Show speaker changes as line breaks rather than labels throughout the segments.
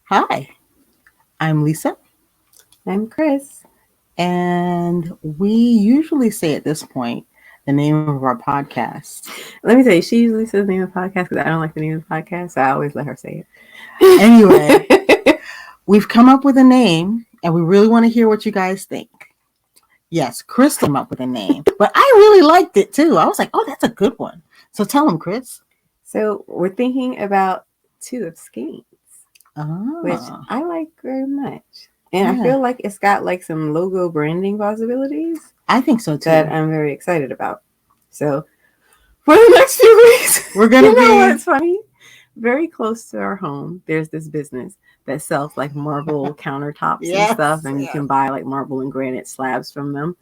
Hi, I'm Lisa,
I'm Cryss.
and we usually say at this point the name of our podcast.
Let me tell you, she usually says the name of the podcast because I don't like the name of the podcast, so I always let her say
Anyway,
it.
we've come up with a name, and we really want to hear what you guys think. Yes, Crystal came up with a name, but I really liked it too. I was like, oh, that's a good one. So tell them, Chris.
So we're thinking about two of Skeins, which
Ah,
I like very much. And I
yeah,
feel like it's got like some logo branding possibilities
I think so
that
too.
I'm very excited about. So for the next few weeks,
We're gonna
you know
be,
what's funny? Very close to our home, there's this business that sells like marble countertops and stuff,
yes,
and you
yes.
can buy like marble and granite slabs from them.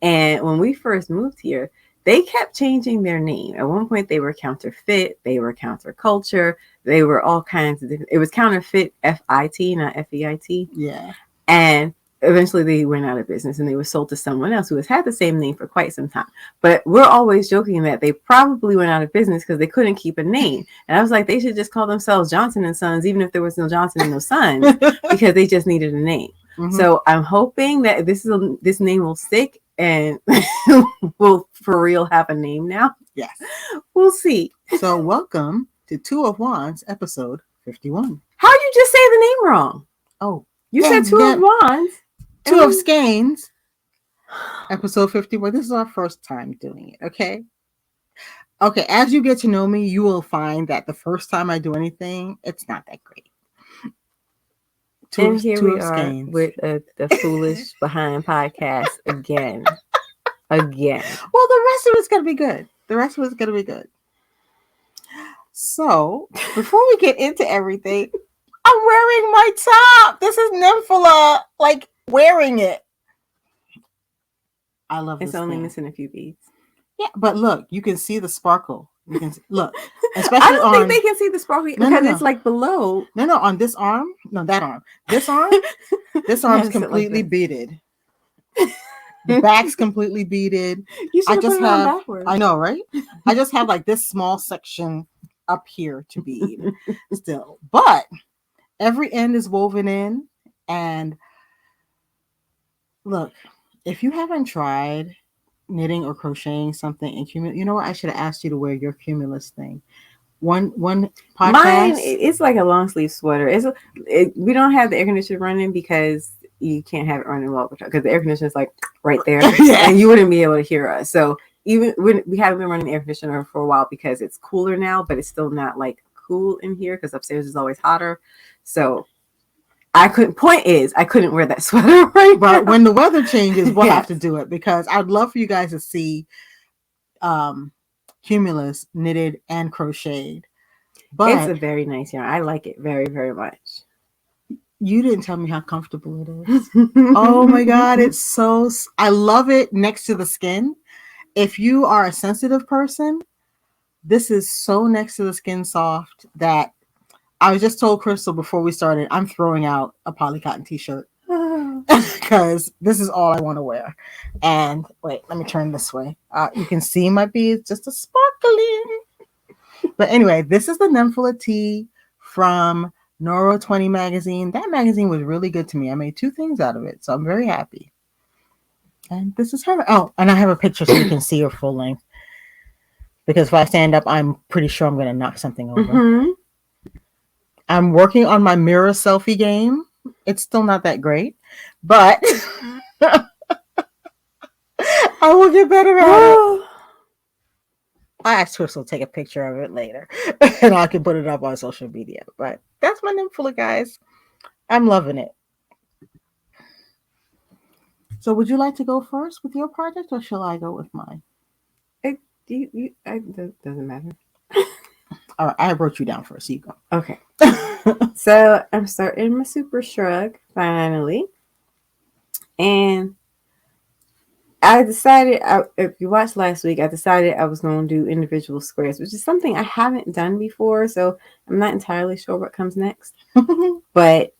And when we first moved here, they kept changing their name. At one point, they were counterfeit, they were counterculture, they were all kinds of different. It was counterfeit, FIT, not FEIT.
Yeah.
And eventually they went out of business and they were sold to someone else who has had the same name for quite some time. But we're always joking that they probably went out of business because they couldn't keep a name. And I was like, they should just call themselves Johnson and Sons, even if there was no Johnson and no Sons, because they just needed a name.
Mm-hmm.
So I'm hoping that this name will stick and we'll for real have a name now.
Yes.
We'll see.
So welcome to Two of Wands, episode 51.
How'd you just say the name wrong?
Oh,
You said Two of Wands.
Two of Skeins, episode 51. This is our first time doing it, okay? Okay, as you get to know me, you will find that the first time I do anything, it's not that great.
And here
two
we
of
are
Skeins.
with the Foolish Behind podcast again. Again.
Well, the rest of it's going to be good. The rest of it's going to be good. So, before we get into everything, I'm wearing my top. This is Nemphila, like wearing it. I love this.
It's only
thing.
missing a few beads.
Yeah, but look, you can see the sparkle. You can look,
especially I don't think they can see the sparkle because it's like below.
No, on this arm, no, that arm, this arm, this arm's completely like beaded. The back's completely beaded.
You should put it on backwards.
I know, right? I just have like this small section up here to bead still, but every end is woven in. And look, if you haven't tried knitting or crocheting something in cumulus, you know what? I should have asked you to wear your cumulus thing. One podcast.
Mine, it's like a long sleeve sweater. We don't have the air conditioner running because you can't have it running well because the air conditioner is like right there, yeah. And you wouldn't be able to hear us. So even we haven't been running the air conditioner for a while because it's cooler now, but it's still not like cool in here because upstairs is always hotter. So I couldn't wear that sweater right
But now. When the weather changes, we'll have to do it because I'd love for you guys to see cumulus knitted and crocheted.
But it's a very nice yarn. I like it very, very much.
You didn't tell me how comfortable it is. Oh my God, it's so... I love it next to the skin. If you are a sensitive person, this is so next to the skin soft that I just told Crystal before we started, I'm throwing out a polycotton t-shirt because this is all I want to wear. And wait, let me turn this way. You can see my beads just a sparkling. But anyway, this is the Nemphila tee from Neuro 20 magazine. That magazine was really good to me. I made 2 things out of it, so I'm very happy. And this is her. Oh, and I have a picture so you can see her full length. Because if I stand up, I'm pretty sure I'm going to knock something over. Mm-hmm. I'm working on my mirror selfie game. It's still not that great, but I will get better at it. I asked Crystal to take a picture of it later, and I can put it up on social media. But that's my Nemphila, guys. I'm loving it. So would you like to go first with your project, or shall I go with mine?
It doesn't matter.
All right, I wrote you down first. So you go.
Okay. So I'm starting my super shrug finally. And I decided, if you watched last week, I decided I was going to do individual squares, which is something I haven't done before. So I'm not entirely sure what comes next. But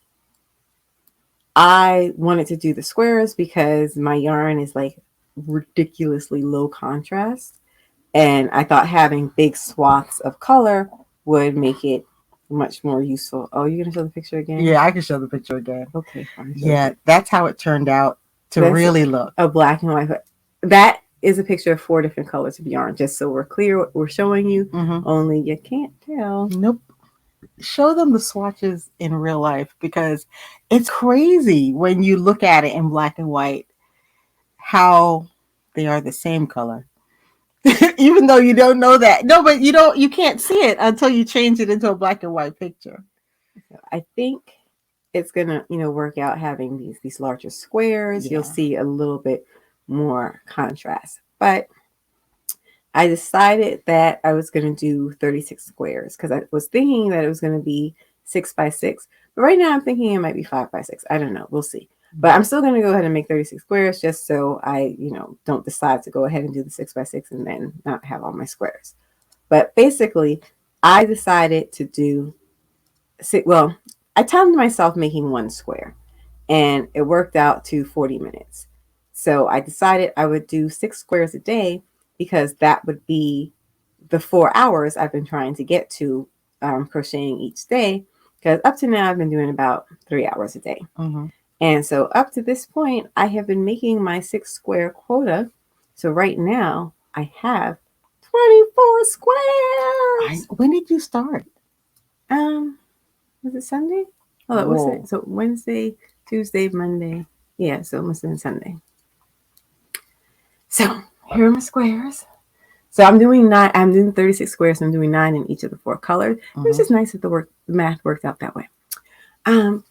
I wanted to do the squares because my yarn is like ridiculously low contrast. And I thought having big swaths of color would make it much more useful. Oh, you're gonna show the picture again?
Yeah, I can show the picture again.
Okay, fine.
Yeah, that's how it turned out to
That's
really look.
A black and white. That is a picture of 4 different colors of yarn, just so we're clear what we're showing you. Only you can't tell.
Nope. Show them the swatches in real life, because it's crazy when you look at it in black and white how they are the same color. Even though you don't know that. No, but you can't see it until you change it into a black and white picture.
I think it's gonna, work out having these larger squares.
Yeah.
You'll see a little bit more contrast. But I decided that I was gonna do 36 squares because I was thinking that it was gonna be 6 by 6. But right now I'm thinking it might be 5 by 6. I don't know. We'll see. But I'm still going to go ahead and make 36 squares just so I, don't decide to go ahead and do the 6 by 6 and then not have all my squares. But basically, I decided to do, I timed myself making 1 square and it worked out to 40 minutes. So I decided I would do 6 squares a day because that would be the 4 hours I've been trying to get to crocheting each day. Because up to now, I've been doing about 3 hours a day. And so up to this point, I have been making my 6 square quota. So right now, I have 24 squares.
When did you start?
Was it Sunday? Oh, what's it? So Wednesday, Tuesday, Monday. Yeah, so it must have been Sunday. So here are my squares. So I'm doing 36 squares. So I'm doing 9 in each of the 4 colors. It's just nice that the math worked out that way.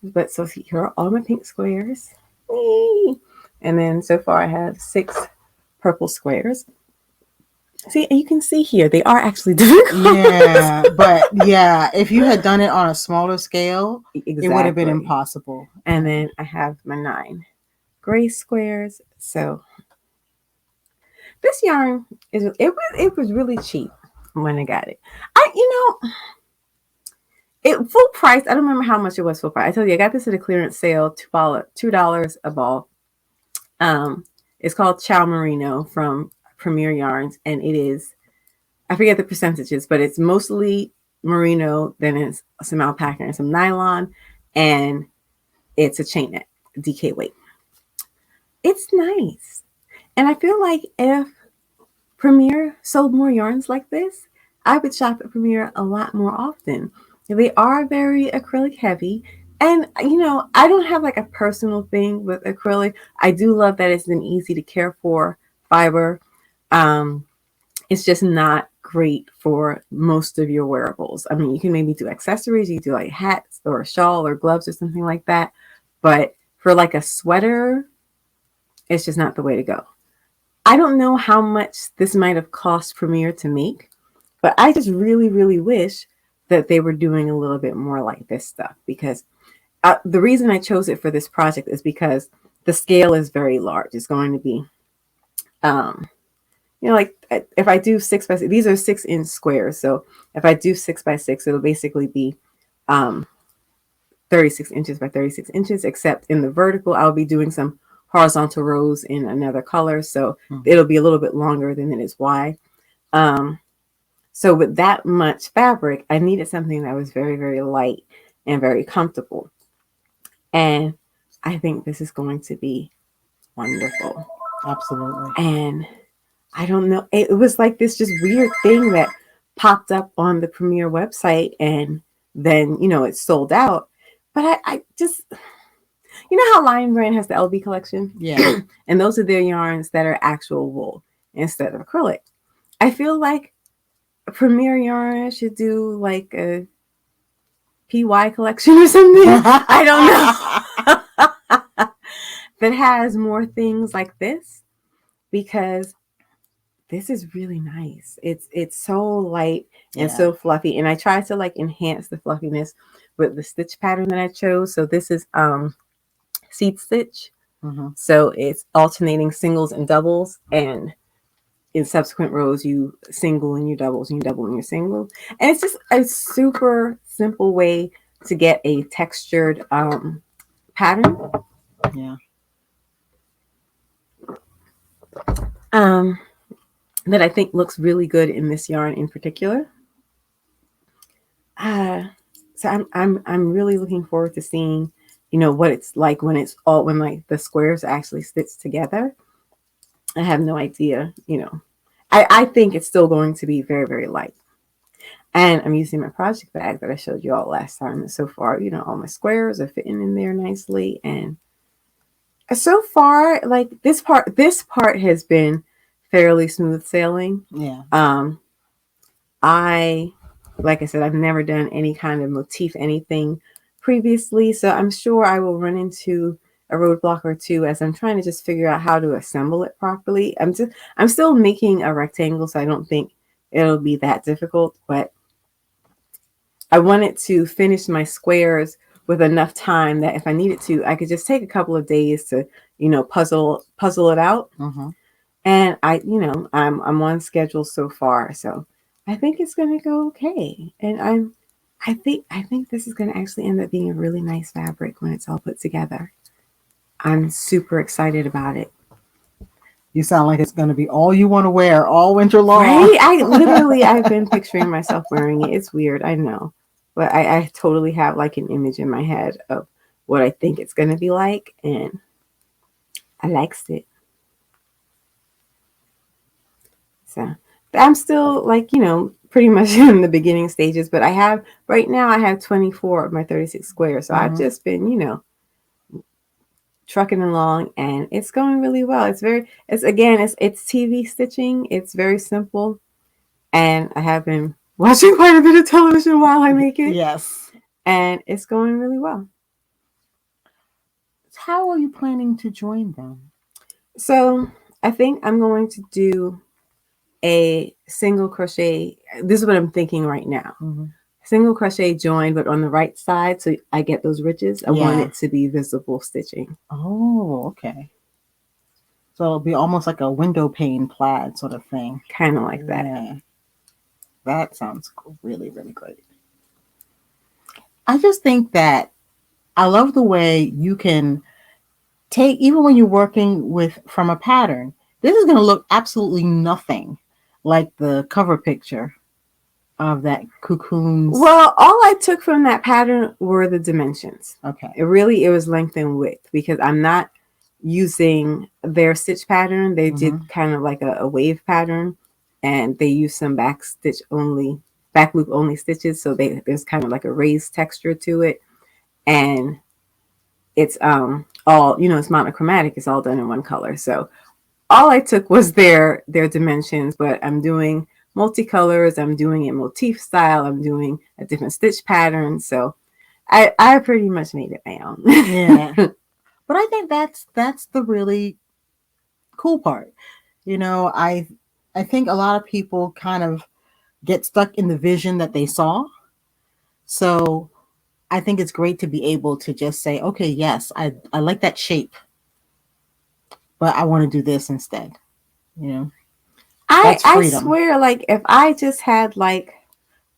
But so here are all my pink squares. And then so far I have 6 purple squares. See, you can see here, they are actually different colors.
Yeah, but yeah, if you had done it on a smaller scale, It would have been impossible.
And then I have my 9 gray squares. So this yarn it was really cheap when I got it. It full price. I don't remember how much it was full price. I told you I got this at a clearance sale, $2 a ball. It's called Chow Merino from Premier Yarns, and it is, I forget the percentages, but it's mostly merino, then it's some alpaca and some nylon, and it's a chain net, DK weight. It's nice, and I feel like if Premier sold more yarns like this, I would shop at Premier a lot more often. They are very acrylic heavy. And, I don't have like a personal thing with acrylic. I do love that it's an easy to care for fiber. It's just not great for most of your wearables. I mean, you can maybe do accessories. You can do like hats or a shawl or gloves or something like that. But for like a sweater, it's just not the way to go. I don't know how much this might have cost Premier to make, but I just really, really wish that they were doing a little bit more like this stuff, because the reason I chose it for this project is because the scale is very large. It's going to be, like if I do 6 by 6, these are 6-inch squares. So if I do 6 by 6, it'll basically be 36 inches by 36 inches, except in the vertical, I'll be doing some horizontal rows in another color. So it'll be a little bit longer than it is wide. So with that much fabric, I needed something that was very, very light and very comfortable. And I think this is going to be wonderful.
Absolutely.
And I don't know. It was like this just weird thing that popped up on the Premier website, and then, it sold out. But I just, how Lion Brand has the LB collection?
Yeah.
And those are their yarns that are actual wool instead of acrylic. I feel like Premier Yarn should do like a PY collection or something. I don't know. That has more things like this, because this is really nice. It's so light and so fluffy, and I tried to like enhance the fluffiness with the stitch pattern that I chose. So this is seed stitch. So it's alternating singles and doubles, and in subsequent rows you single and you doubles and you double and you single, and it's just a super simple way to get a textured pattern. That I think looks really good in this yarn in particular. So So I'm really looking forward to seeing, what it's like when like the squares actually stitch together. I have no idea. I think it's still going to be very, very light. And I'm using my project bag that I showed you all last time. And so far, all my squares are fitting in there nicely. And so far, like this part has been fairly smooth sailing.
Yeah.
I like I said, I've never done any kind of motif anything previously, so I'm sure I will run into a roadblock or two as I'm trying to just figure out how to assemble it properly. I'm still making a rectangle, so I don't think it'll be that difficult, but I wanted to finish my squares with enough time that if I needed to, I could just take a couple of days to, puzzle it out.
Mm-hmm.
And I'm on schedule so far, so I think it's gonna go okay. And I think this is gonna actually end up being a really nice fabric when it's all put together. I'm super excited about it.
You sound like it's going to be all you want to wear all winter long.
Right? I've been picturing myself wearing it. It's weird, I know. But I totally have like an image in my head of what I think it's gonna be like, and I likes it. So I'm still like, pretty much in the beginning stages, but right now I have 24 of my 36 squares. So I've just been, trucking along, and it's going really well. It's TV stitching. It's very simple. And I have been watching quite a bit of television while I make it.
Yes.
And it's going really well.
How are you planning to join them?
So I think I'm going to do a single crochet. This is what I'm thinking right now.
Mm-hmm.
Single crochet join, but on the right side, so I get those ridges. I want it to be visible stitching.
Oh, okay. So it'll be almost like a window pane plaid sort of thing.
Kind of like that.
Yeah. That sounds really, really great. I just think that I love the way you can take, even when you're working from a pattern, this is going to look absolutely nothing like the cover picture of that cocoons.
Well, all I took from that pattern were the dimensions.
Okay.
It was length and width, because I'm not using their stitch pattern. They did kind of like a wave pattern, and they use some back loop only stitches. So there's kind of like a raised texture to it. And it's all, it's monochromatic. It's all done in one color. So all I took was their dimensions, but I'm doing multicolors. I'm doing it motif style. I'm doing a different stitch pattern. So I pretty much made it my own.
Yeah. But I think that's the really cool part. I think a lot of people kind of get stuck in the vision that they saw. So I think it's great to be able to just say, okay, yes, I like that shape, but I want to do this instead.
I swear, like, if I just had like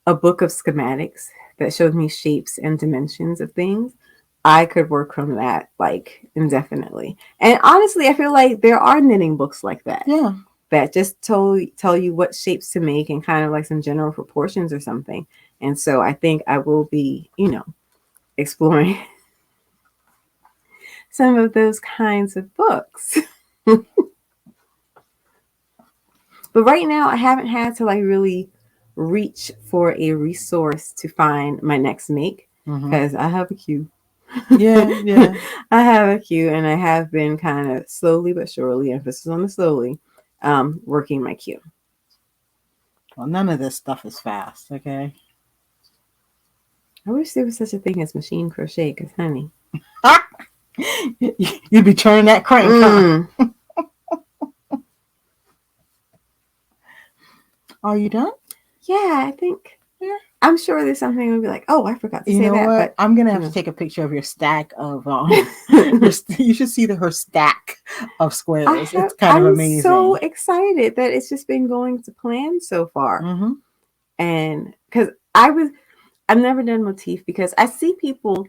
a book of schematics that showed me shapes and dimensions of things, I could work from that like indefinitely. And honestly, I feel like there are knitting books like that.
Yeah.
That just tell you what shapes to make and kind of like some general proportions or something. And so I think I will be, exploring some of those kinds of books. But right now I haven't had to like really reach for a resource to find my next make, because I have a queue.
Yeah.
I have a queue, and I have been kind of slowly but surely, emphasis on the slowly, working my queue.
Well, none of this stuff is fast, okay?
I wish there was such a thing as machine crochet, because honey,
you'd be turning that crank. Huh? Are you done?
Yeah, I think. Yeah. I'm sure there's something we'll be like, oh, I forgot to say that.
What? But I'm gonna have to take a picture of your stack of. You should see her stack of squares. It's kind of amazing.
I'm so excited that it's just been going to plan so far, and because I've never done motif, because I see people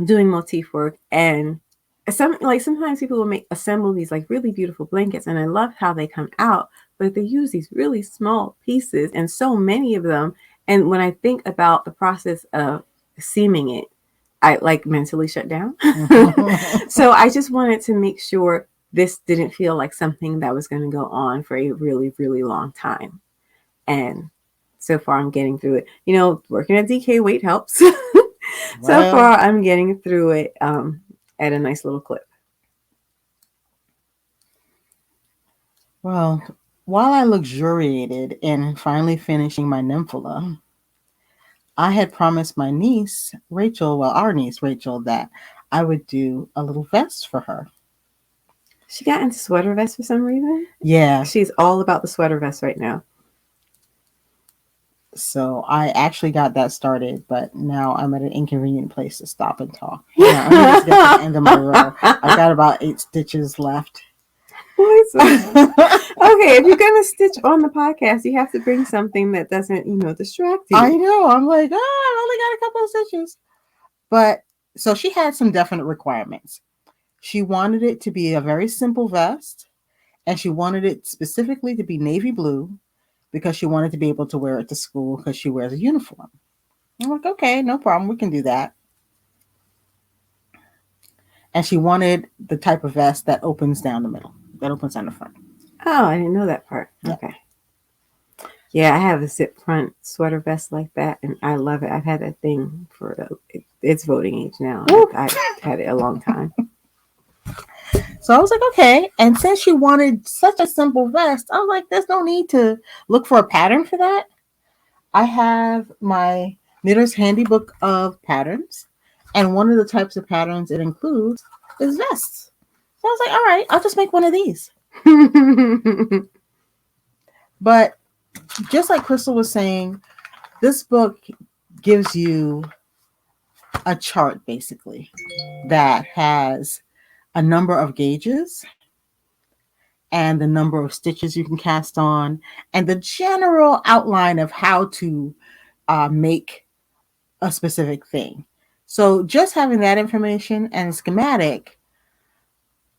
doing motif work, and sometimes people will assemble these like really beautiful blankets, and I love how they come out, but they use these really small pieces and so many of them. And when I think about the process of seaming it, I like mentally shut down. So I just wanted to make sure this didn't feel like something that was going to go on for a really, really long time. And so far, I'm getting through it. You know, working at DK weight helps. So far, I'm getting through it at a nice little clip.
Well, while I luxuriated in finally finishing my Nemphila, I had promised my niece, Rachael, our niece, Rachael, that I would do a little vest for her.
She got into sweater vests for some reason.
Yeah.
She's all about the sweater vest right now.
So I actually got that started, but now I'm at an inconvenient place to stop and talk. Yeah, I'm just get to the end of my row. I got about 8 stitches left.
Okay, if you're gonna stitch on the podcast, you have to bring something that doesn't, distract you.
I know. I'm like, I only got a couple of stitches. But so she had some definite requirements. She wanted it to be a very simple vest, and she wanted it specifically to be navy blue because she wanted to be able to wear it to school because she wears a uniform. I'm like, okay, no problem. We can do that. And she wanted the type of vest that opens down the middle, that opens down the front.
Oh, I didn't know that part.
Yeah.
Okay. Yeah, I have a zip front sweater vest like that, and I love it. I've had that thing for its voting age now. I've had it a long time.
So I was like, okay. And since she wanted such a simple vest, I was like, there's no need to look for a pattern for that. I have my Knitter's Handybook of patterns, and one of the types of patterns it includes is vests. So I was like, all right, I'll just make one of these. But just like Crystal was saying, this book gives you a chart basically that has a number of gauges and the number of stitches you can cast on and the general outline of how to make a specific thing. So just having that information and schematic,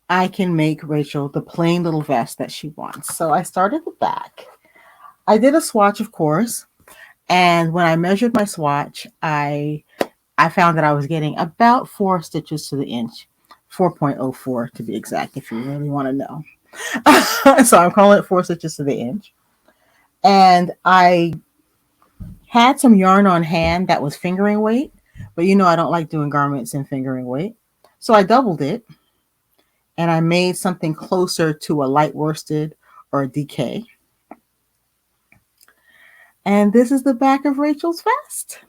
I can make Rachael the plain little vest that she wants. So I started the back. I did a swatch, of course, and when I measured my swatch, I found that I was getting about 4 stitches to the inch, 4.04 to be exact, if you really want to know. So I'm calling it 4 stitches to the inch. And I had some yarn on hand that was fingering weight, but I don't like doing garments in fingering weight. So I doubled it and I made something closer to a light worsted or a DK. And this is the back of Rachael's vest.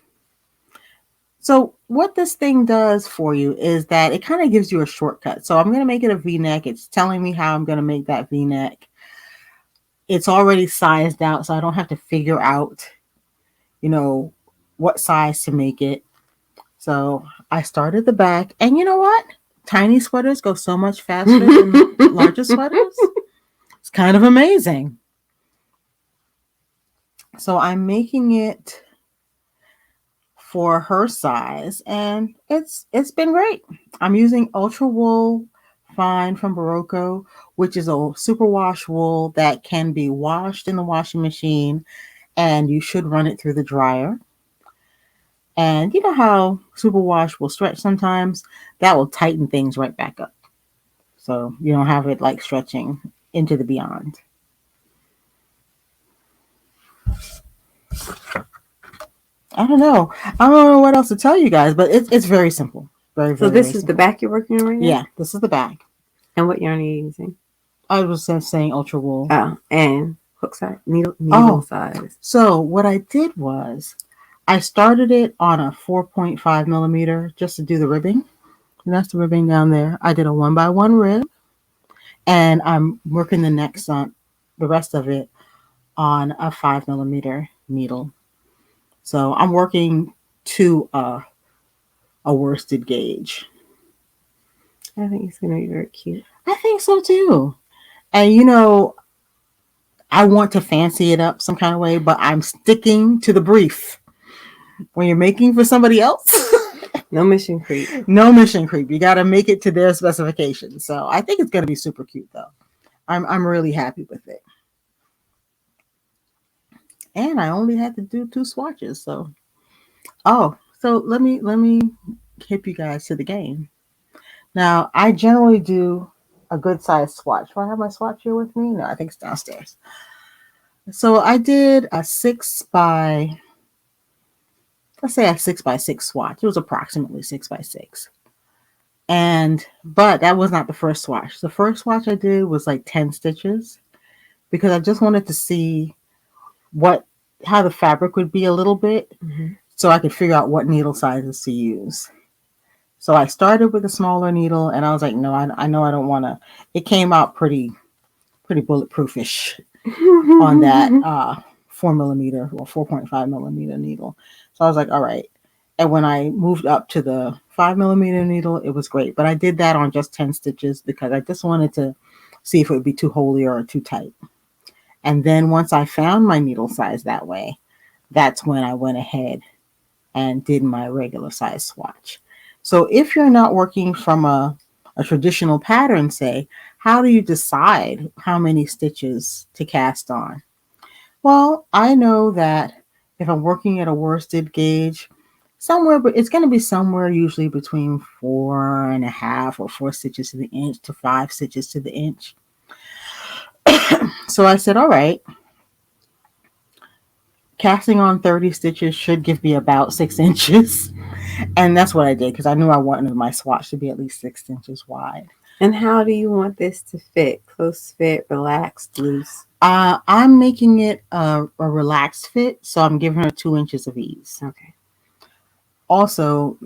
So what this thing does for you is that it kind of gives you a shortcut. So I'm going to make it a V-neck. It's telling me how I'm going to make that V-neck. It's already sized out, so I don't have to figure out, what size to make it. So I started the back. And you know what? Tiny sweaters go so much faster than larger sweaters. It's kind of amazing. So I'm making it for her size, and it's been great. I'm using Ultra Wool Fine from Barocco, which is a superwash wool that can be washed in the washing machine, and you should run it through the dryer. And you know how superwash will stretch sometimes? That will tighten things right back up. So you don't have it like stretching into the beyond. I don't know. I don't know what else to tell you guys, but it's very simple. Very,
so
very,
this
very
is
simple.
the back you're working on right now?
Yeah, this is the back.
And what yarn are you using?
I was just saying Ultra Wool.
Oh, and hook size, needle size.
So what I did was I started it on a 4.5 millimeter just to do the ribbing. And that's the ribbing down there. I did a 1x1 rib, and I'm working the rest of it on a 5 millimeter needle. So I'm working to a worsted gauge.
I think it's going to be very cute.
I think so too. And I want to fancy it up some kind of way, but I'm sticking to the brief. When you're making for somebody else,
no mission creep.
No mission creep. You got to make it to their specifications. So I think it's going to be super cute, though. I'm really happy with it. And I only had to do 2 swatches. So So let me hip you guys to the game. Now, I generally do a good size swatch. Do I have my swatch here with me? No, I think it's downstairs. So I did a 6 by, let's say a 6 by 6 swatch. It was approximately 6 by 6. But that was not the first swatch. The first swatch I did was like 10 stitches because I just wanted to see what how the fabric would be a little bit, so I could figure out what needle sizes to use. So I started with a smaller needle, and I was like, no, I know I don't want to. It came out pretty bulletproofish on that 4 millimeter or 4.5 millimeter needle. So I was like, all right. And when I moved up to the 5 millimeter needle, it was great. But I did that on just 10 stitches because I just wanted to see if it would be too holey or too tight. And then once I found my needle size that way, that's when I went ahead and did my regular size swatch. So if you're not working from a traditional pattern, say, how do you decide how many stitches to cast on? Well, I know that if I'm working at a worsted gauge, but it's going to be somewhere usually between 4.5 or 4 stitches to the inch to 5 stitches to the inch. So I said, all right, casting on 30 stitches should give me about 6 inches. And that's what I did because I knew I wanted my swatch to be at least 6 inches wide.
And how do you want this to fit? Close fit, relaxed, loose?
I'm making it a relaxed fit, so I'm giving her 2 inches of ease.
Okay.
Also,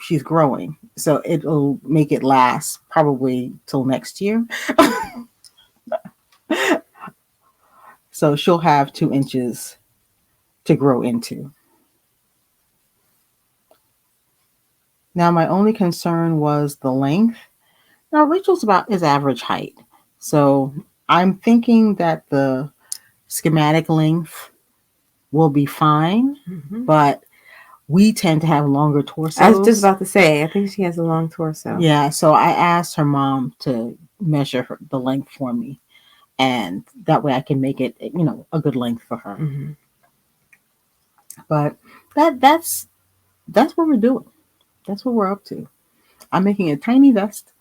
she's growing, so it'll make it last probably till next year. So she'll have 2 inches to grow into. Now, my only concern was the length. Now, Rachel's about his average height. So I'm thinking that the schematic length will be fine, but we tend to have longer torsos.
I was just about to say, I think she has a long torso.
Yeah, so I asked her mom to measure the length for me, and that way I can make it, a good length for her. But that's what we're doing. That's what we're up to. I'm making a tiny vest,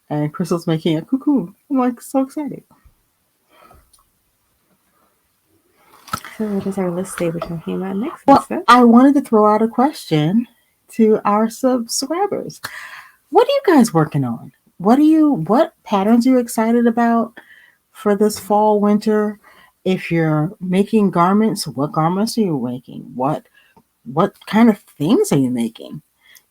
and Crystal's making a cocoon. I'm like so excited.
So what does our list say we're talking about next?
Well, I wanted to throw out a question to our subscribers. What are you guys working on? What patterns are you excited about for this fall, winter? If you're making garments, what garments are you making? What kind of things are you making?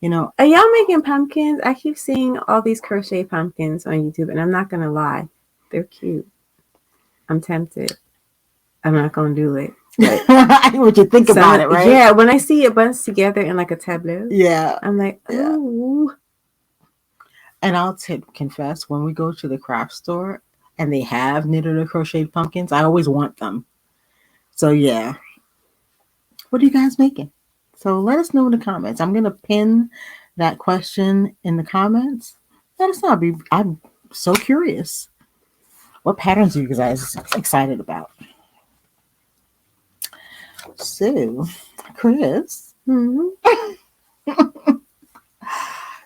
Are y'all making pumpkins? I keep seeing all these crochet pumpkins on YouTube, and I'm not gonna lie, they're cute. I'm tempted. I'm not gonna do it.
What you think about it, right?
Yeah, when I see it bunched together in like a tableau,
yeah,
I'm like, ooh.
And I'll confess, when we go to the craft store and they have knitted or crocheted pumpkins, I always want them. So yeah, what are you guys making? So let us know in the comments. I'm gonna pin that question in the comments. Let us know. I'm so curious. What patterns are you guys excited about? So, Cryss.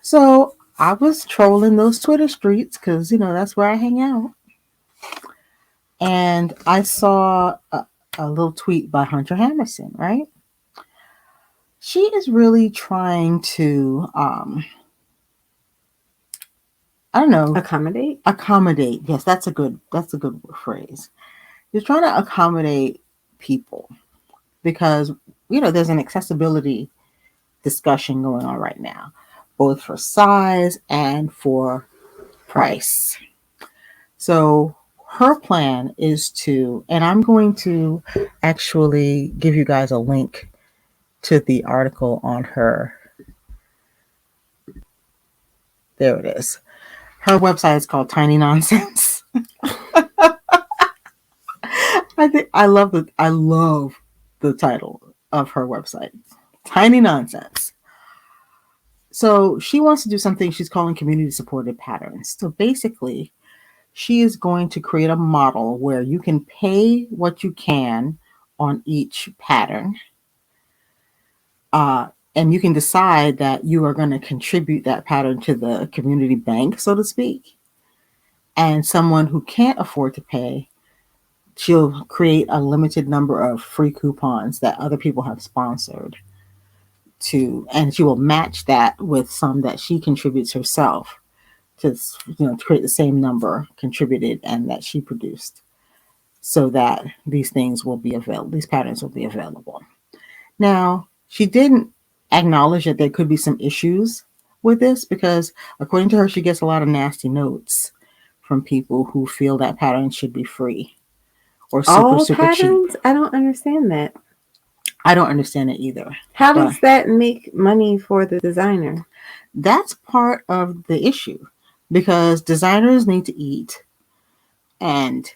So I was trolling those Twitter streets because that's where I hang out, and I saw a little tweet by Hunter Hammersen. Right? She is really trying to, I don't know,
Accommodate.
Accommodate. Yes, that's a good phrase. She's trying to accommodate people because there's an accessibility discussion going on right now, both for size and for price. So her plan is to, and I'm going to actually give you guys a link to the article on her. There it is. Her website is called Tiny Nonsense. I love the title of her website, Tiny Nonsense. So she wants to do something she's calling community supported patterns. So basically, she is going to create a model where you can pay what you can on each pattern. And you can decide that you are going to contribute that pattern to the community bank, so to speak. And someone who can't afford to pay, she'll create a limited number of free coupons that other people have sponsored to, and she will match that with some that she contributes herself to, to create the same number contributed and that she produced, so that these things will be available, these patterns will be available. Now, she didn't acknowledge that there could be some issues with this because, according to her, she gets a lot of nasty notes from people who feel that patterns should be free or super cheap.
I don't understand that.
I don't understand it either.
How does that make money for the designer?
That's part of the issue because designers need to eat, and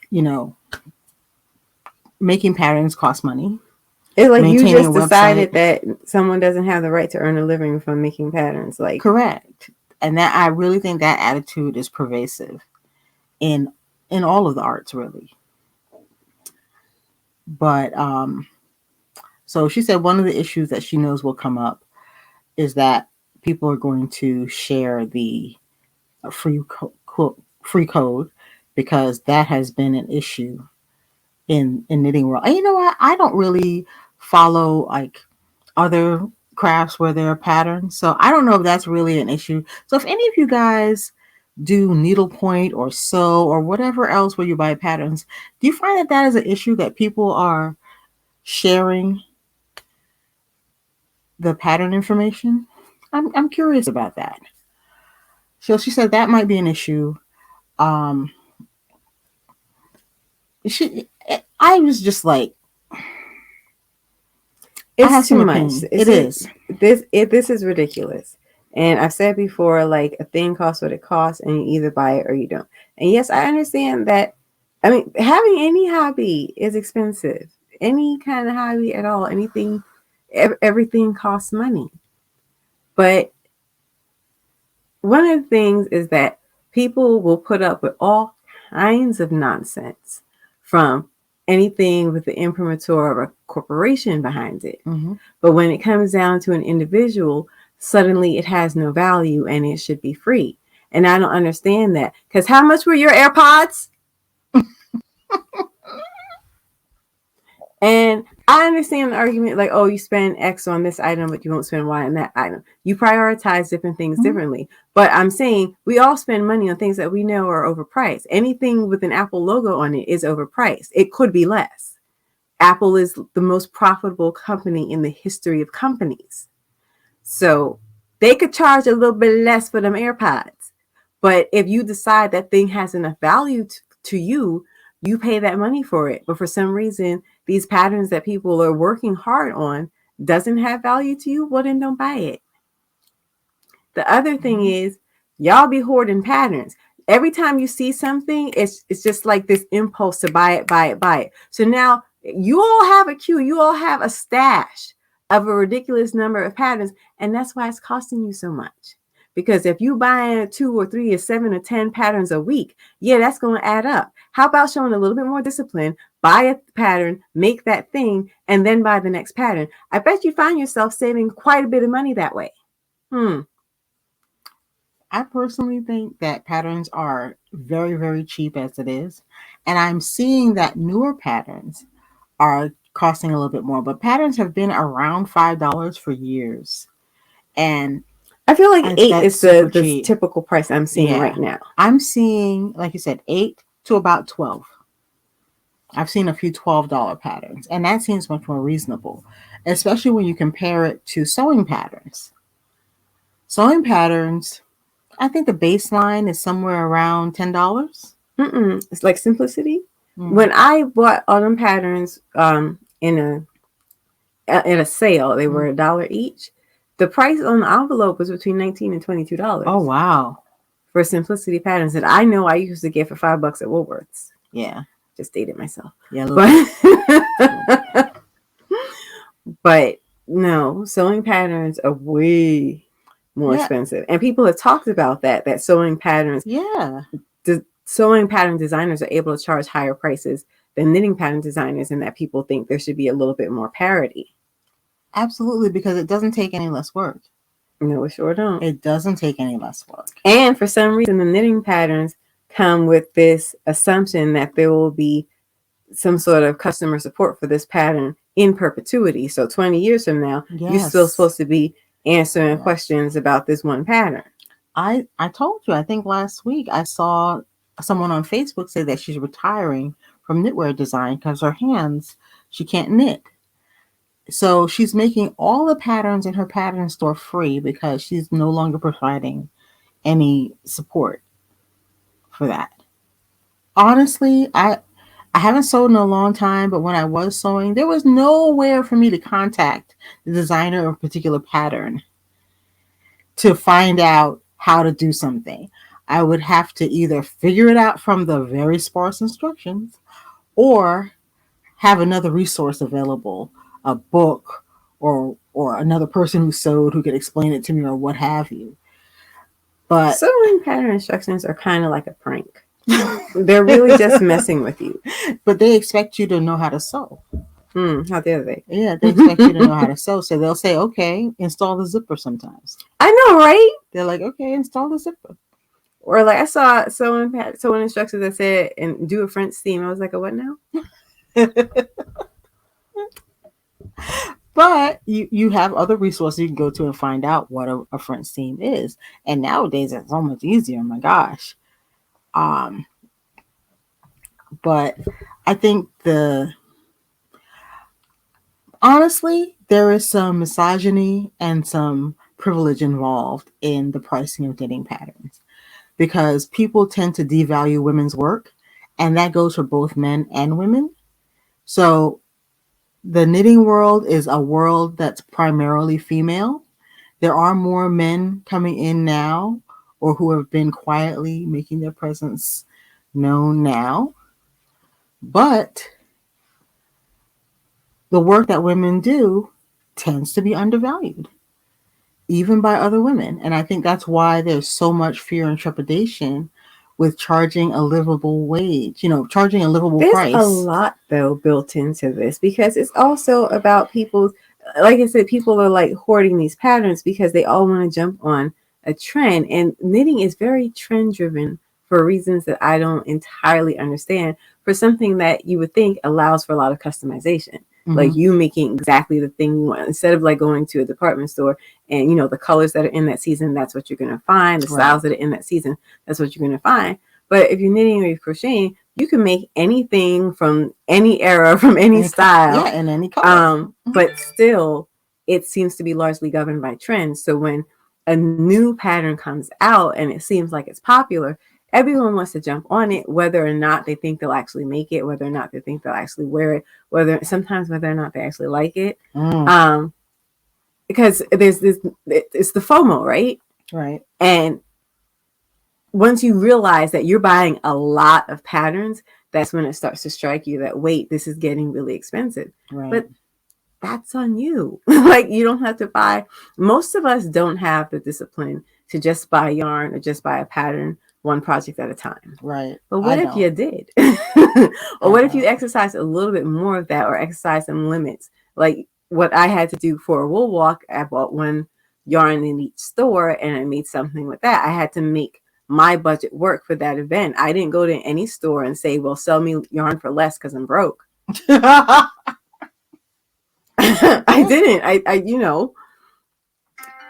making patterns costs money.
It's like you just decided that someone doesn't have the right to earn a living from making patterns. Like,
correct. And that, I really think that attitude is pervasive in all of the arts, really. But so she said one of the issues that she knows will come up is that people are going to share the free code because that has been an issue in knitting world. And you know what? I don't really follow like other crafts where there are patterns, so I don't know if that's really an issue. So if any of you guys do needlepoint or sew or whatever else where you buy patterns, do you find that that is an issue that people are sharing the pattern information? I'm curious about that. So she said that might be an issue. I was just like,
it's too much. It is. This is ridiculous. And I've said before, like, a thing costs what it costs, and you either buy it or you don't. And yes, I understand that. I mean, having any hobby is expensive. Any kind of hobby at all, anything, everything costs money. But one of the things is that people will put up with all kinds of nonsense, from anything with the imprimatur of a corporation behind it.
Mm-hmm.
But when it comes down to an individual, suddenly it has no value and it should be free. And I don't understand that. Because how much were your AirPods? And I understand the argument like, oh, you spend X on this item, but you won't spend Y on that item. You prioritize different things differently. But I'm saying we all spend money on things that we know are overpriced. Anything with an Apple logo on it is overpriced. It could be less. Apple is the most profitable company in the history of companies. So they could charge a little bit less for them AirPods. But if you decide that thing has enough value to you, you pay that money for it. But for some reason, these patterns that people are working hard on doesn't have value to you, well, then don't buy it. The other thing is, y'all be hoarding patterns. Every time you see something, it's just like this impulse to buy it, buy it, buy it. So now you all have a queue. You all have a stash of a ridiculous number of patterns. And that's why it's costing you so much. Because if you buy 2 or 3 or 7 or 10 patterns a week, yeah, that's going to add up. How about showing a little bit more discipline, buy a pattern, make that thing, and then buy the next pattern? I bet you find yourself saving quite a bit of money that way.
I personally think that patterns are very, very cheap as it is. And I'm seeing that newer patterns are costing a little bit more, but patterns have been around $5 for years. And
I feel like 8 is the typical price I'm seeing right now.
I'm seeing, like you said, 8 to about 12. I've seen a few $12 patterns, and that seems much more reasonable, especially when you compare it to sewing patterns. Sewing patterns, I think the baseline is somewhere around $10.
It's like Simplicity. When I bought all them patterns in a sale, they were $1 each. The price on the envelope was between $19 and $22.
Oh, wow.
For Simplicity patterns that I know I used to get for $5 at Woolworths.
Yeah.
Just dated myself.
Yeah.
But no, sewing patterns are way more expensive. And people have talked about that sewing patterns.
Yeah.
Sewing pattern designers are able to charge higher prices than knitting pattern designers, and that people think there should be a little bit more parity.
Absolutely, because it doesn't take any less work.
No, it sure don't.
It doesn't take any less work.
And for some reason, the knitting patterns come with this assumption that there will be some sort of customer support for this pattern in perpetuity. So 20 years from now, you're still supposed to be answering questions about this one pattern.
I told you, I think last week I saw someone on Facebook say that she's retiring from knitwear design because her hands, she can't knit. So she's making all the patterns in her pattern store free because she's no longer providing any support for that. Honestly, I haven't sewn in a long time, but when I was sewing, there was nowhere for me to contact the designer of a particular pattern to find out how to do something. I would have to either figure it out from the very sparse instructions or have another resource available, a book or another person who sewed who could explain it to me or what have you. But
sewing pattern instructions are kind of like a prank. They're really just messing with you.
But they expect you to know how to sew.
How dare they?
Yeah, they expect you to know how to sew. So they'll say, okay, install the zipper sometimes.
I know, right?
They're like, okay, install the zipper.
Or like I saw sewing instructions that said, and do a French seam. I was like, what now?
But you have other resources you can go to and find out what a French seam is. And nowadays it's so much easier. My gosh. But I think honestly, there is some misogyny and some privilege involved in the pricing of knitting patterns because people tend to devalue women's work, and that goes for both men and women. So the knitting world is a world that's primarily female. There are more men coming in now or who have been quietly making their presence known now. But the work that women do tends to be undervalued, even by other women. And I think that's why there's so much fear and trepidation with charging a livable wage, charging a livable price.
There's a lot, though, built into this because it's also about people, like I said, people are like hoarding these patterns because they all want to jump on a trend. And knitting is very trend driven for reasons that I don't entirely understand, for something that you would think allows for a lot of customization. Mm-hmm. Like you making exactly the thing you want, instead of like going to a department store and the colors that are in that season, that's what you're going to find. The styles that are in that season, that's what you're going to find. But if you're knitting or you're crocheting, you can make anything from any era, from any style,
and any color.
But still, it seems to be largely governed by trends. So when a new pattern comes out and it seems like it's popular, everyone wants to jump on it, whether or not they think they'll actually make it, whether or not they think they'll actually wear it, whether or not they actually like it. Because there's this, it's the FOMO, right?
Right.
And once you realize that you're buying a lot of patterns, that's when it starts to strike you that, wait, this is getting really expensive.
Right.
But that's on you. Like, you don't have to buy. Most of us don't have the discipline to just buy yarn or just buy a pattern one project at a time.
Right.
But what if you did? Or what if you exercise a little bit more of that, or exercise some limits? Like what I had to do for a wool walk, I bought one yarn in each store and I made something with that. I had to make my budget work for that event. I didn't go to any store and say, well, sell me yarn for less because I'm broke. I didn't. I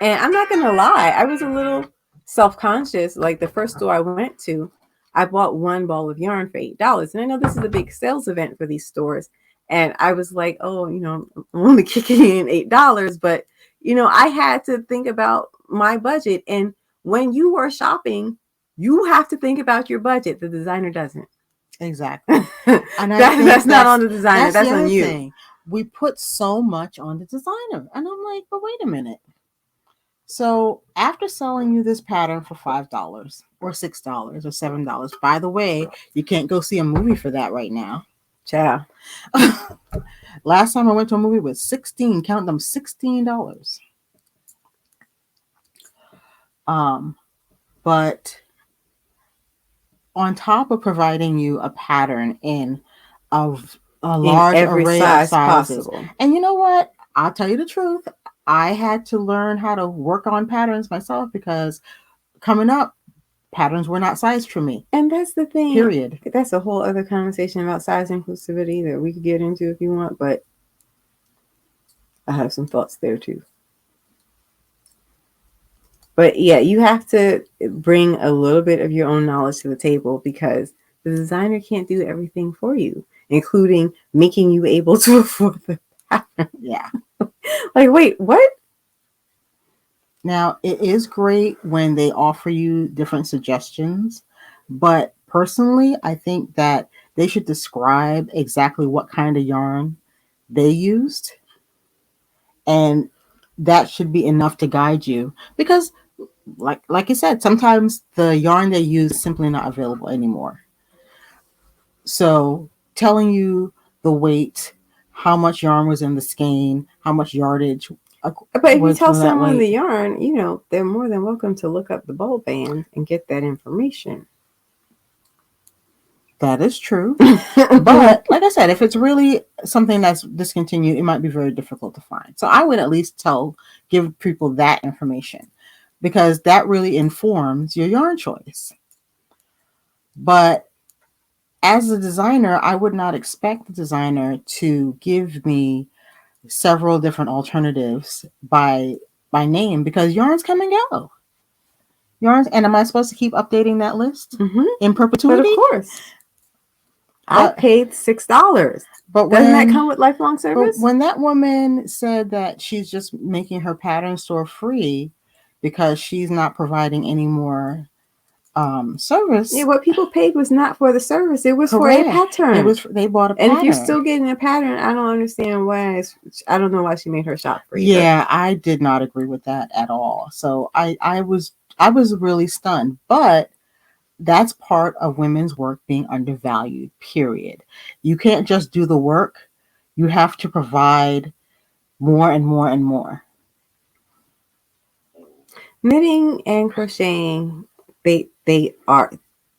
and I'm not gonna lie, I was a little self-conscious. Like the first store I went to, I bought one ball of yarn for $8. And I know this is a big sales event for these stores. And I was like, oh, I'm only kicking in $8. But, I had to think about my budget. And when you are shopping, you have to think about your budget. The designer doesn't.
Exactly.
And that's not on the designer. That's on you.
Thing. We put so much on the designer. And I'm like, but wait a minute. So after selling you this pattern for $5 or $6 or $7, by the way, you can't go see a movie for that right now.
Ciao.
Last time I went to a movie was $16. But on top of providing you a pattern in a large array of sizes, possible. And you know what? I'll tell you the truth. I had to learn how to work on patterns myself because coming up, patterns were not sized for me.
And that's the thing.
Period.
That's a whole other conversation about size inclusivity that we could get into if you want, but I have some thoughts there too. But yeah, you have to bring a little bit of your own knowledge to the table because the designer can't do everything for you, including making you able to afford the pattern.
Yeah.
Like, wait, what?
Now, it is great when they offer you different suggestions, but personally, I think that they should describe exactly what kind of yarn they used, and that should be enough to guide you because like I said, sometimes the yarn they use is simply not available anymore. So telling you the weight, how much yarn was in the skein, how much yardage
But if you
was
tell
from that
someone the
weight.
yarn, they're more than welcome to look up the ball band and get that information.
That is true. But like I said, if it's really something that's discontinued, it might be very difficult to find. So I would at least give people that information because that really informs your yarn choice. But as a designer, I would not expect the designer to give me several different alternatives by name because yarns come and go. Yarns, and am I supposed to keep updating that list in perpetuity?
But of course. I paid $6.
But
doesn't that come with lifelong service?
When that woman said that she's just making her pattern store free because she's not providing any more service.
Yeah, what people paid was not for the service; it was correct. For a pattern.
They bought a pattern.
And if you're still getting a pattern, I don't understand why. I don't know why she made her shop free.
Yeah, I did not agree with that at all. So I was really stunned, but that's part of women's work being undervalued, period. You can't just do the work. You have to provide more and more and more.
Knitting and crocheting, they are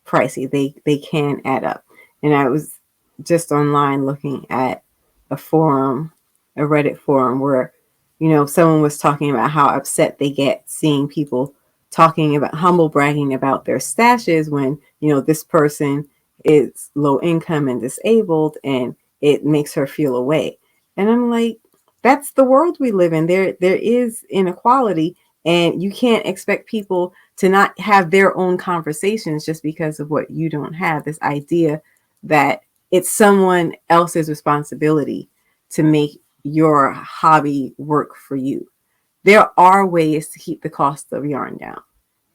pricey. They can add up. And I was just online looking at a Reddit forum where, someone was talking about how upset they get seeing people talking about humble bragging about their stashes when, this person is low income and disabled and it makes her feel away. And I'm like, that's the world we live in. There is inequality, and you can't expect people to not have their own conversations just because of what you don't have. This idea that it's someone else's responsibility to make your hobby work for you. There are ways to keep the cost of yarn down.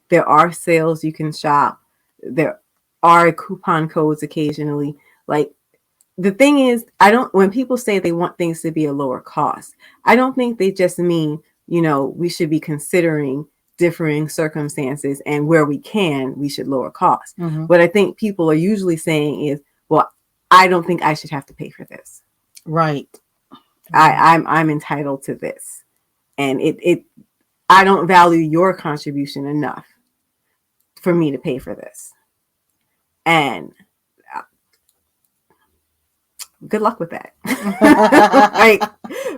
There are sales you can shop. There are coupon codes occasionally. Like, the thing is, when people say they want things to be a lower cost, I don't think they just mean, we should be considering differing circumstances and where we can, we should lower costs.
Mm-hmm.
What I think people are usually saying is, well, I don't think I should have to pay for this.
Right.
I'm entitled to this. And I don't value your contribution enough for me to pay for this. And good luck with that. Like,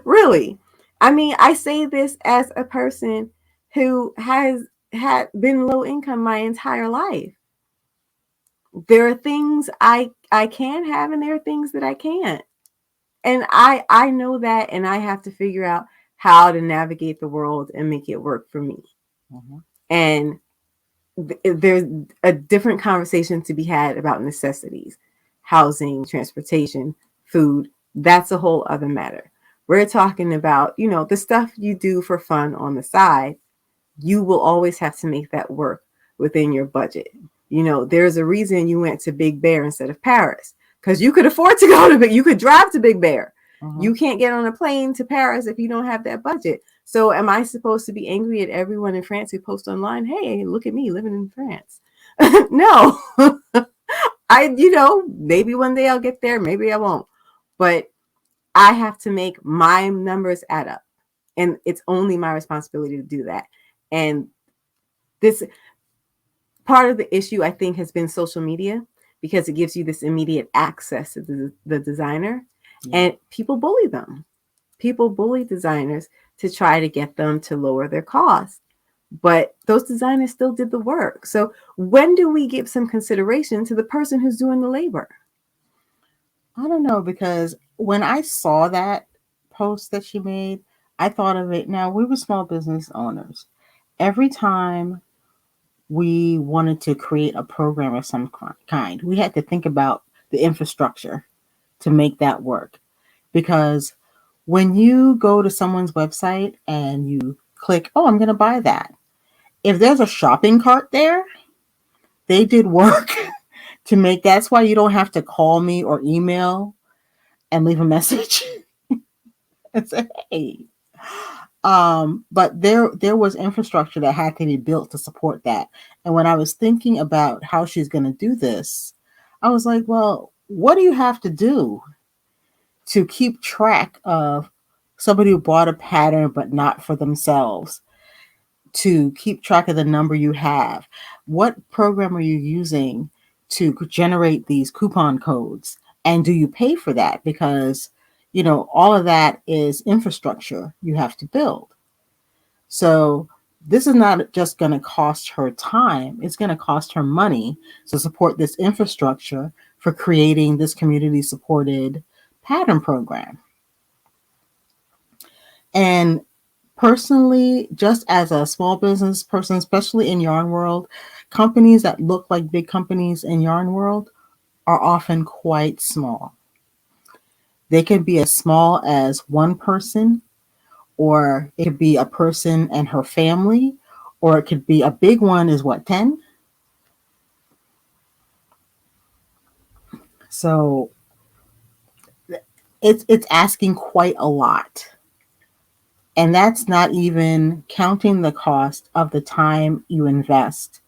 really. I mean, I say this as a person who has had been low income my entire life. There are things I can have and there are things that I can't. And I know that, and I have to figure out how to navigate the world and make it work for me. Mm-hmm. And there's a different conversation to be had about necessities, housing, transportation, food. That's a whole other matter. We're talking about, the stuff you do for fun on the side. You will always have to make that work within your budget. There's a reason you went to Big Bear instead of Paris, because you could afford to you could drive to Big Bear. Mm-hmm. You can't get on a plane to Paris if you don't have that budget. So am I supposed to be angry at everyone in France who posts online, hey, look at me living in France? No. Maybe one day I'll get there, maybe I won't. But I have to make my numbers add up. And it's only my responsibility to do that. And this part of the issue, I think, has been social media, because it gives you this immediate access to the designer. Yeah. And people bully them. people bully designers to try to get them to lower their costs. But those designers still did the work. So when do we give some consideration to the person who's doing the labor?
I don't know, because when I saw that post that she made, I thought of it. Now, we were small business owners. Every time we wanted to create a program of some kind, we had to think about the infrastructure to make that work. Because when you go to someone's website and you click, oh, I'm going to buy that, if there's a shopping cart there, they did work to make. That's why you don't have to call me or email and leave a message and say, hey. But there was infrastructure that had to be built to support that. And when I was thinking about how she's going to do this, I was like, well, what do you have to do to keep track of somebody who bought a pattern but not for themselves, to keep track of the number you have? What program are you using to generate these coupon codes? And do you pay for that? Because, all of that is infrastructure you have to build. So this is not just going to cost her time. It's going to cost her money to support this infrastructure for creating this community supported pattern program. And personally, just as a small business person, especially in yarn world, companies that look like big companies in yarn world are often quite small. They can be as small as one person, or it could be a person and her family, or it could be a big one is what, 10? So it's asking quite a lot. And that's not even counting the cost of the time you invest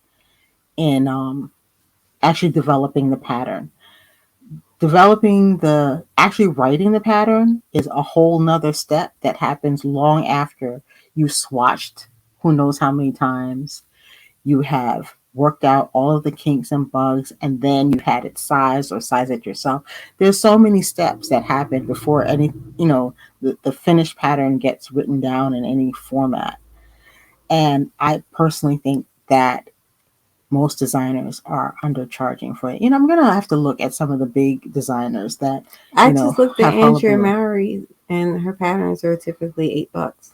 in actually developing the pattern. Actually writing the pattern is a whole nother step that happens long after you swatched who knows how many times. You have worked out all of the kinks and bugs, and then you had it sized or size it yourself. There's so many steps that happen before the finished pattern gets written down in any format. And I personally think that most designers are undercharging for it. I'm gonna have to look at some of the big designers that
I just looked at
have
Andrea
hullabaloo.
Mowry, and her patterns are typically $8.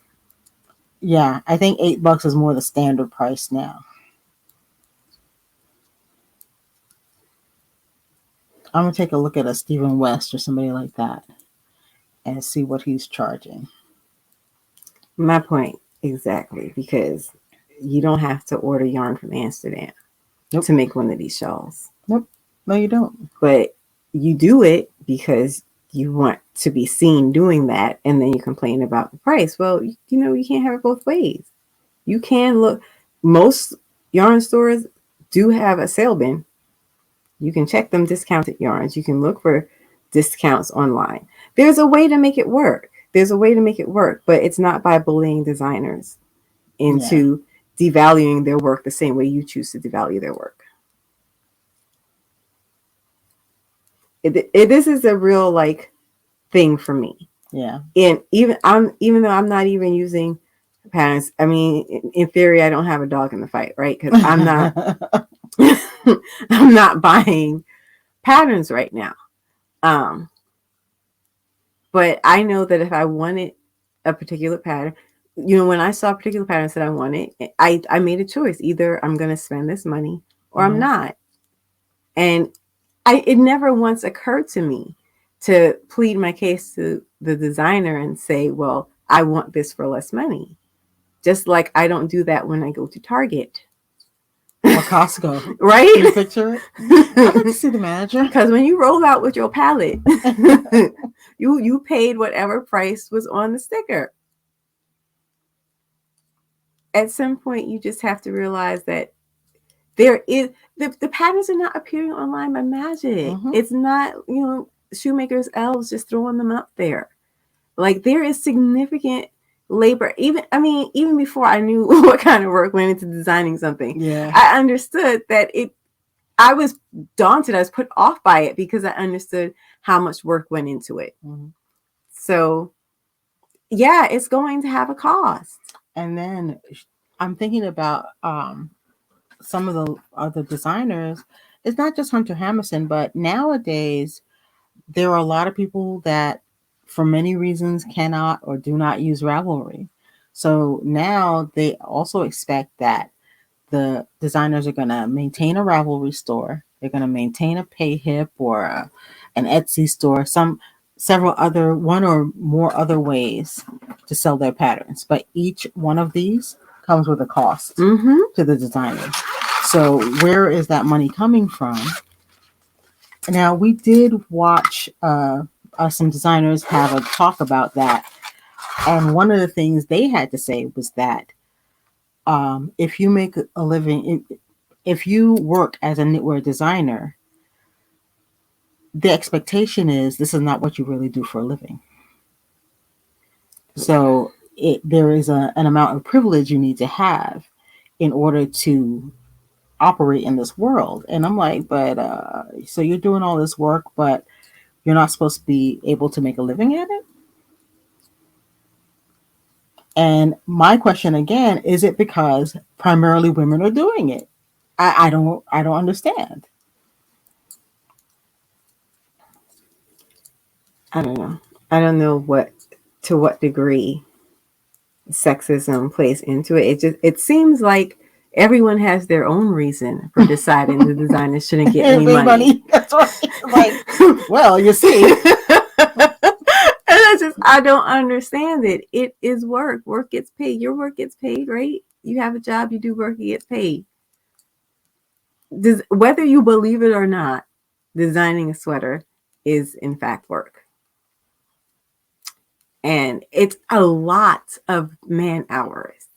Yeah, I think $8 is more the standard price now. I'm gonna take a look at a Stephen West or somebody like that and see what he's charging.
My point, exactly, because you don't have to order yarn from Amsterdam to make one of these shawls.
Nope. No, you don't.
But you do it because you want to be seen doing that, and then you complain about the price. Well, you can't have it both ways. You can look. Most yarn stores do have a sale bin. You can check them discounted yarns. You can look for discounts online. There's a way to make it work. But it's not by bullying designers into devaluing their work the same way you choose to devalue their work. This is a real thing for me.
Yeah.
And even though I'm not even using patterns, I mean, in theory, I don't have a dog in the fight, right? Because I'm not I'm not buying patterns right now. But I know that if I wanted a particular pattern, when I saw a particular pattern that I wanted, I made a choice. Either I'm going to spend this money or I'm not. And it never once occurred to me to plead my case to the designer and say, well, I want this for less money. Just like I don't do that when I go to Target.
Or Costco.
Right?
Can you picture it? I'd like to see the manager.
Because when you roll out with your palette, you paid whatever price was on the sticker. At some point, you just have to realize that there is the patterns are not appearing online by magic. It's not shoemakers elves just throwing them up there. There is significant labor. Even before I knew what kind of work went into designing something, I understood that I was daunted. I was put off by it because I understood how much work went into it. So yeah, it's going to have a cost.
And then I'm thinking about some of the other designers. It's not just Hunter Hammersen, but nowadays there are a lot of people that, for many reasons, cannot or do not use Ravelry. So now they also expect that the designers are going to maintain a Ravelry store. They're going to maintain a PayHip or an Etsy store, several other one or more other ways to sell their patterns. But each one of these comes with a cost to the designers. So where is that money coming from? Now we did watch some designers have a talk about that, and one of the things they had to say was that if you make a living, if you work as a knitwear designer, the expectation is this is not what you really do for a living. So there is an amount of privilege you need to have in order to operate in this world. And I'm like, but so you're doing all this work, but you're not supposed to be able to make a living at it? And my question again, is it because primarily women are doing it? I don't understand.
I don't know. I don't know to what degree sexism plays into it. It seems like everyone has their own reason for deciding the designers shouldn't get any money.
That's right. Like, well, you see.
I don't understand it. It is work. Work gets paid. Your work gets paid, right? You have a job, you do work, you get paid. Whether you believe it or not, designing a sweater is in fact work. And it's a lot of man hours.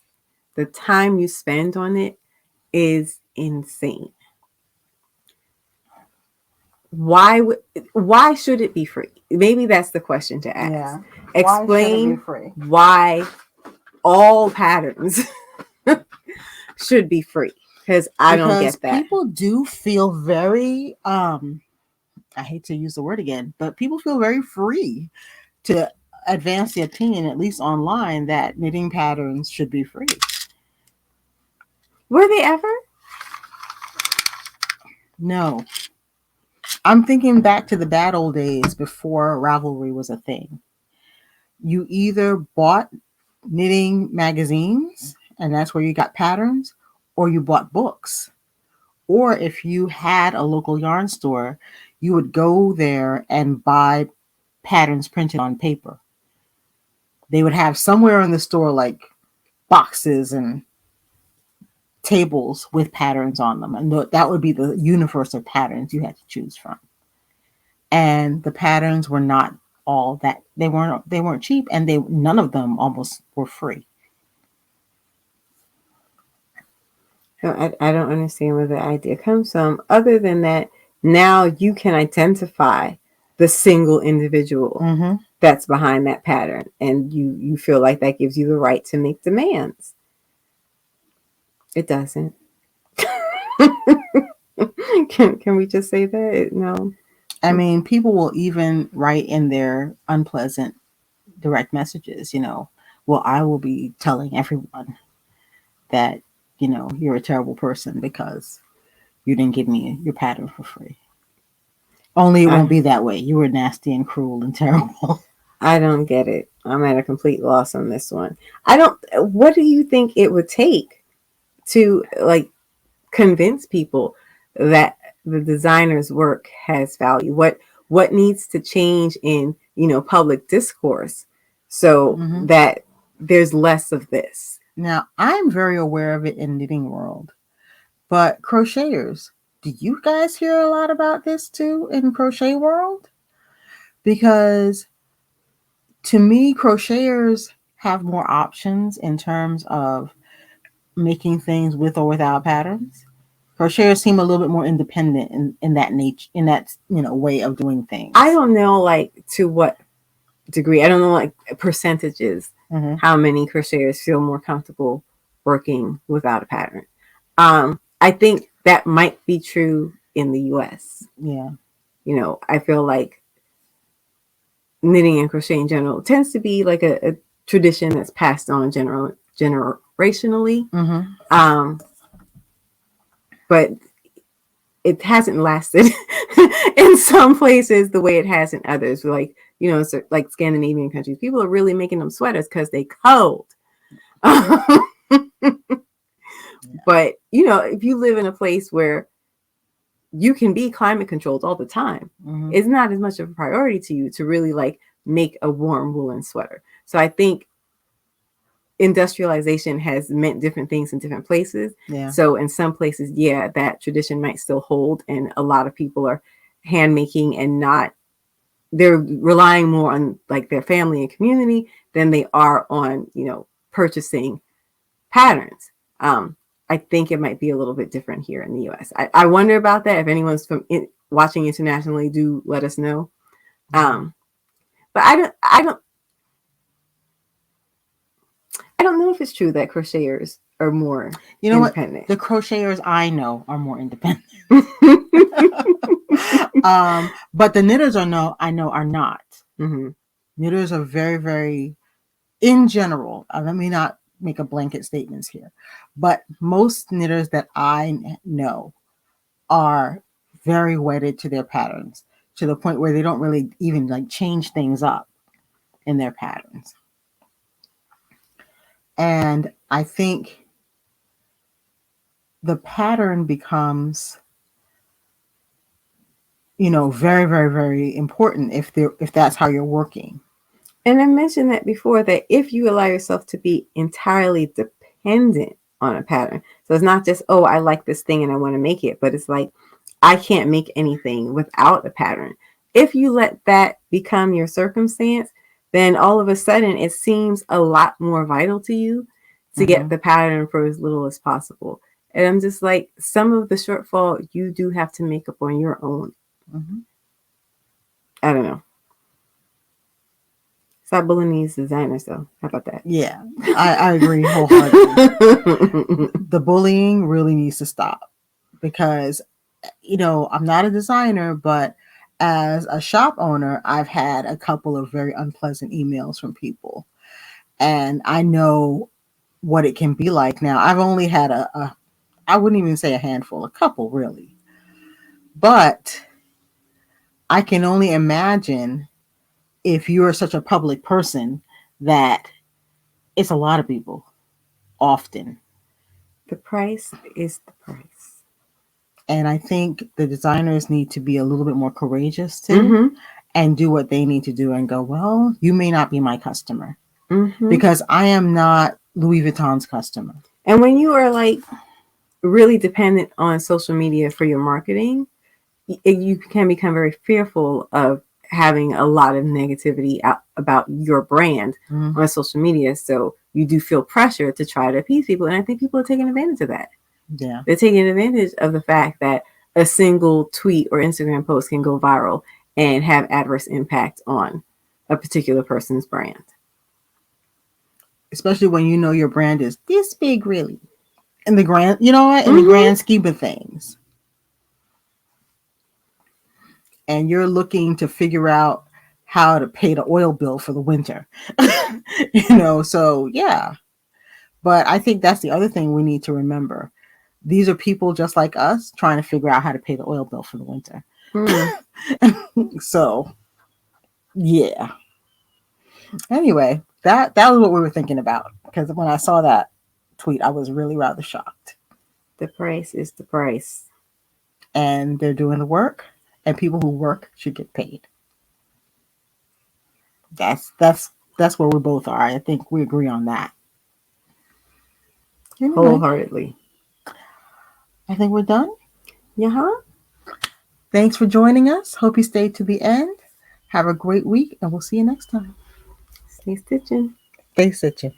The time you spend on it is insane. Why should it be free? Maybe that's the question to ask.
Yeah.
Explain why all patterns should be free. Because I don't get that.
People do feel very I hate to use the word again, but people feel very free to advance the opinion, at least online, that knitting patterns should be free.
Were they ever?
No. I'm thinking back to the bad old days before Ravelry was a thing. You either bought knitting magazines, and that's where you got patterns, or you bought books. Or if you had a local yarn store, you would go there and buy patterns printed on paper. They would have somewhere in the store like boxes and tables with patterns on them. And that would be the universe of patterns you had to choose from. And the patterns were not all that, they weren't cheap, and none of them almost were free.
I don't understand where the idea comes from. Other than that, now you can identify the single individual that's behind that pattern, and you feel like that gives you the right to make demands. It doesn't. Can we just say that? No.
I mean, people will even write in their unpleasant direct messages, well, I will be telling everyone that, you're a terrible person because you didn't give me your pattern for free. Only it won't be that way. You were nasty and cruel and terrible.
I don't get it. I'm at a complete loss on this one. What do you think it would take to convince people that the designer's work has value? What needs to change in, public discourse so that there's less of this?
Now, I'm very aware of it in knitting world, but crocheters, do you guys hear a lot about this too in crochet world? Because to me, crocheters have more options in terms of making things with or without patterns. Crocheters seem a little bit more independent in that nature, in that way of doing things.
I don't know to what degree. I don't know percentages. How many crocheters feel more comfortable working without a pattern? I think that might be true in the US.
Yeah.
I feel like knitting and crochet in general tends to be a tradition that's passed on generationally. But it hasn't lasted in some places the way it has in others. Like, so like Scandinavian countries, people are really making them sweaters because they cold. But, if you live in a place where you can be climate controlled all the time, it's not as much of a priority to you to really like make a warm woolen sweater. So I think industrialization has meant different things in different places.
Yeah.
So in some places, that tradition might still hold, and a lot of people are hand making and they're relying more on like their family and community than they are on, purchasing patterns. I think it might be a little bit different here in the US. I wonder about that. If anyone's watching internationally, do let us know. But I don't know if it's true that crocheters are more independent.
What? The crocheters I know are more independent. But the knitters I know are not. Knitters are very, very, in general, let me not make a blanket statements here, but most knitters that I know are very wedded to their patterns, to the point where they don't really even like change things up in their patterns. And I think the pattern becomes, very, very, very important if that's how you're working.
And I mentioned that before, that if you allow yourself to be entirely dependent on a pattern, so it's not just, oh, I like this thing and I want to make it, but it's like, I can't make anything without a pattern. If you let that become your circumstance, then all of a sudden it seems a lot more vital to you to get the pattern for as little as possible. And I'm just like, some of the shortfall you do have to make up on your own. I don't know. Stop bullying these designers, though. How about that?
Yeah, I agree wholeheartedly. The bullying really needs to stop, because, I'm not a designer, but as a shop owner, I've had a couple of very unpleasant emails from people, and I know what it can be like. Now, I've only had I wouldn't even say a handful, a couple really, but I can only imagine if you're such a public person that it's a lot of people often.
The price is the price.
And I think the designers need to be a little bit more courageous too, and do what they need to do and go, well, you may not be my customer because I am not Louis Vuitton's customer.
And when you are like really dependent on social media for your marketing, you can become very fearful of having a lot of negativity about your brand on social media. So you do feel pressure to try to appease people. And I think people are taking advantage of that.
Yeah.
They're taking advantage of the fact that a single tweet or Instagram post can go viral and have adverse impact on a particular person's brand.
Especially when your brand is this big, really. In the grand, in the grand scheme of things. And you're looking to figure out how to pay the oil bill for the winter. So yeah. But I think that's the other thing we need to remember. These are people just like us trying to figure out how to pay the oil bill for the winter. So yeah. Anyway, that was what we were thinking about, because when I saw that tweet, I was really rather shocked.
The price is the price.
And they're doing the work, and people who work should get paid. That's where we both are. I think we agree on that.
Anyway, wholeheartedly.
I think we're done.
Yeah.
Thanks for joining us. Hope you stayed to the end. Have a great week, and we'll see you next time.
Stay stitching.
Stay stitching.